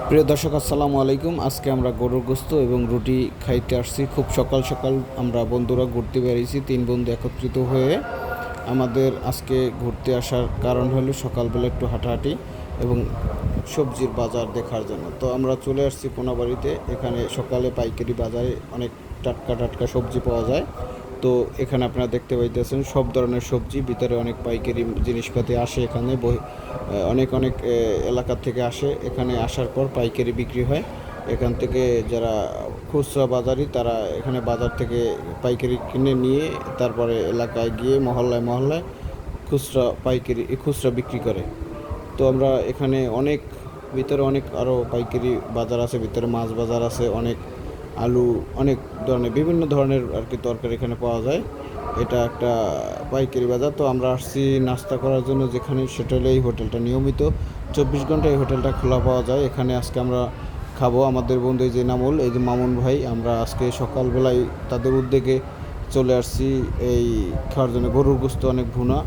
প্রিয় দর্শক আসসালামু আলাইকুম। আজকে আমরা গরুর গোস্ত এবং রুটি খাইতে আসছি। খুব সকাল সকাল আমরা বন্ধুরা ঘুরতে বেরিয়েছি, 3 বন্ধু একত্রিত হয়ে। আমাদের আজকে ঘুরতে আসার কারণ হলো সকালবেলা একটু হাঁটাহাঁটি এবং সবজির বাজার দেখার জন্য। তো আমরা চলে আসছি কোনাবাড়িতে। এখানে সকালে পাইকারি বাজারে অনেক টাটকা টাটকা সবজি পাওয়া যায়। তো এখানে আপনারা দেখতে পাইতেছেন সব ধরনের সবজি, ভিতরে অনেক পাইকারি জিনিসপাতি আসে। এখানে অনেক অনেক এলাকা থেকে আসে। এখানে আসার পর পাইকারি বিক্রি হয়। এখান থেকে যারা খুচরা বাজারি তারা এখানে বাজার থেকে পাইকারি কিনে নিয়ে তারপরে এলাকায় গিয়ে মহল্লায় মহল্লায় খুচরা বিক্রি করে। তো আমরা এখানে ভিতরে অনেক আরও পাইকারি বাজার আছে, ভিতরে মাছ বাজার আছে, অনেক আলু, অনেক ধরনের বিভিন্ন ধরনের আর কি তরকারি এখানে পাওয়া যায়। এটা একটা পাইকারি বাজার। তো আমরা আসছি নাস্তা করার জন্য, যেখানে সেটা হলো এই হোটেলটা। নিয়মিত 24 ঘন্টা এই হোটেলটা খোলা পাওয়া যায়। এখানে আজকে আমরা খাবো। আমাদের বন্ধু এই যে নামুল, এই যে মামুন ভাই, আমরা আজকে সকালবেলায় তাদের উদ্যোগে চলে আসছি এই খাওয়ার জন্য। গরুর গোস্ত অনেক ভুনা,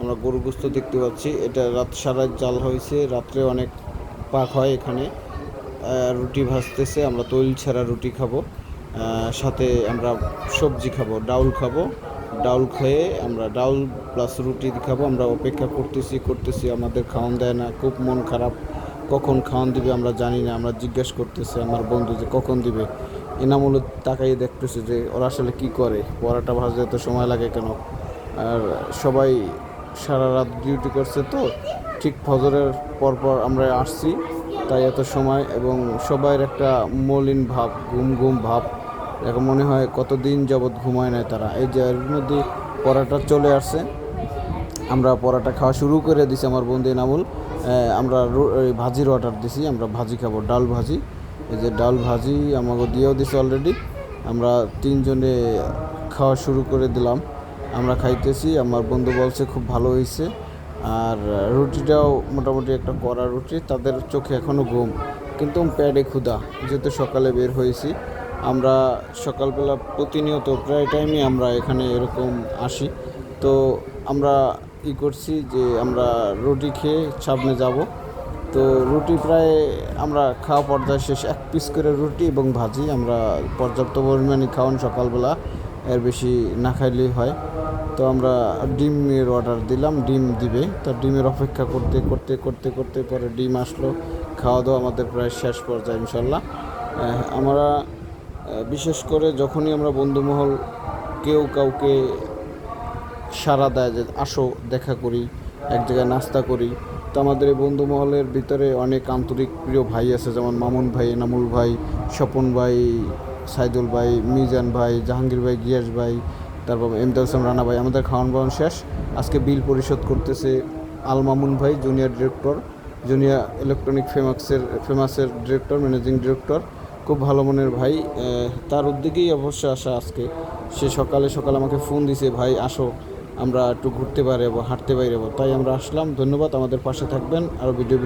আমরা গরুর গোস্ত দেখতে পাচ্ছি। এটা সারা জাল হয়েছে, রাত্রে অনেক পাক হয় এখানে। রুটি ভাজতেছে, আমরা তৈল ছাড়া রুটি খাবো। সাথে আমরা সবজি খাবো, ডাউল খাবো। ডাউল খেয়ে আমরা ডাউল প্লাস রুটি খাবো। আমরা অপেক্ষা করতেছি, আমাদের খাওয়ান দেয় না। খুব মন খারাপ, কখন খাওয়ান দিবে আমরা জানি না। আমরা জিজ্ঞেস করতেছি আমার বন্ধু যে কখন দিবে। এনামূল তাকাই দেখতেছে যে ওরা আসলে কী করে, পরাটা ভাজতে এত সময় লাগে কেন। আর সবাই সারা রাত ডিউটি করছে, তো ঠিক ফজরের পরপর আমরা আসছি, তাই এত সময়। এবং সবার একটা মলিন ভাব, ঘুম ঘুম ভাব, এখন মনে হয় কতদিন যাবৎ ঘুমায় নাই তারা। এই যে এর মধ্যে পরাটা চলে আসছে, আমরা পরাটা খাওয়া শুরু করে দিছি। আমার বন্ধু নামুল, আমরা ভাজির অর্ডার দিছি, আমরা ভাজি খাবো, ডাল ভাজি। এই যে ডাল ভাজি আমাকে দিয়েও দিছে অলরেডি। আমরা 3 জনে খাওয়া শুরু করে দিলাম, আমরা খাইতেছি। আমার বন্ধু বলছে খুব ভালো হয়েছে। আর রুটিটাও মোটামুটি একটা কড়া রুটি। তাদের চোখে এখনও ঘুম, কিন্তু পেটে ক্ষুধা, যেহেতু সকালে বের হয়েছি। আমরা সকালবেলা প্রতিনিয়ত প্রায় টাইমে আমরা এখানে এরকম আসি। তো আমরা করছি যে আমরা রুটি খেয়ে সামনে যাব। তো রুটি প্রায় আমরা খাওয়া পর্যায়ে শেষ, 1 পিস করে রুটি এবং ভাজি। আমরা পর্যাপ্ত পরিমাণে খাওয়ান সকালবেলা, এর বেশি না খাইলেই হয়। তো আমরা ডিমের অর্ডার দিলাম, ডিম দিবে। তো ডিমের অপেক্ষা করতে করতে করতে করতে পরে ডিম আসলো। খাওয়া দাওয়া আমাদের প্রায় শেষ পর্যায়ে ইনশাল্লাহ। আমরা বিশেষ করে যখনই আমরা বন্ধুমহল কেউ কাউকে সাড়া দেয় যে আসো দেখা করি, এক জায়গায় নাস্তা করি, তো আমাদের এই বন্ধু মহলের ভিতরে অনেক আন্তরিক প্রিয় ভাই আছে, যেমন মামুন ভাই, এনামুল ভাই, স্বপন ভাই, সাইদুল ভাই, মিজান ভাই, জাহাঙ্গীর ভাই, গিয়াস ভাই, তারপর এমদাদ হোসেন রানা ভাই। আমাদের খাওয়ান বাওয়ান শেষ। আজকে বিল পরিশোধ করতেছে আল মামুন ভাই, জুনিয়র ইলেকট্রনিক ফেমাসের ডিরেক্টর, ম্যানেজিং ডিরেক্টর। খুব ভালো মনের ভাই, তার উদ্যোগেই অবশ্য আসা আজকে। সে সকালে আমাকে ফোন দিছে, ভাই আসো, আমরা একটু ঘুরতে পারবো, হাঁটতে পারবো। তাই আমরা আসলাম। ধন্যবাদ, আমাদের পাশে থাকবেন। আরও ভিডিও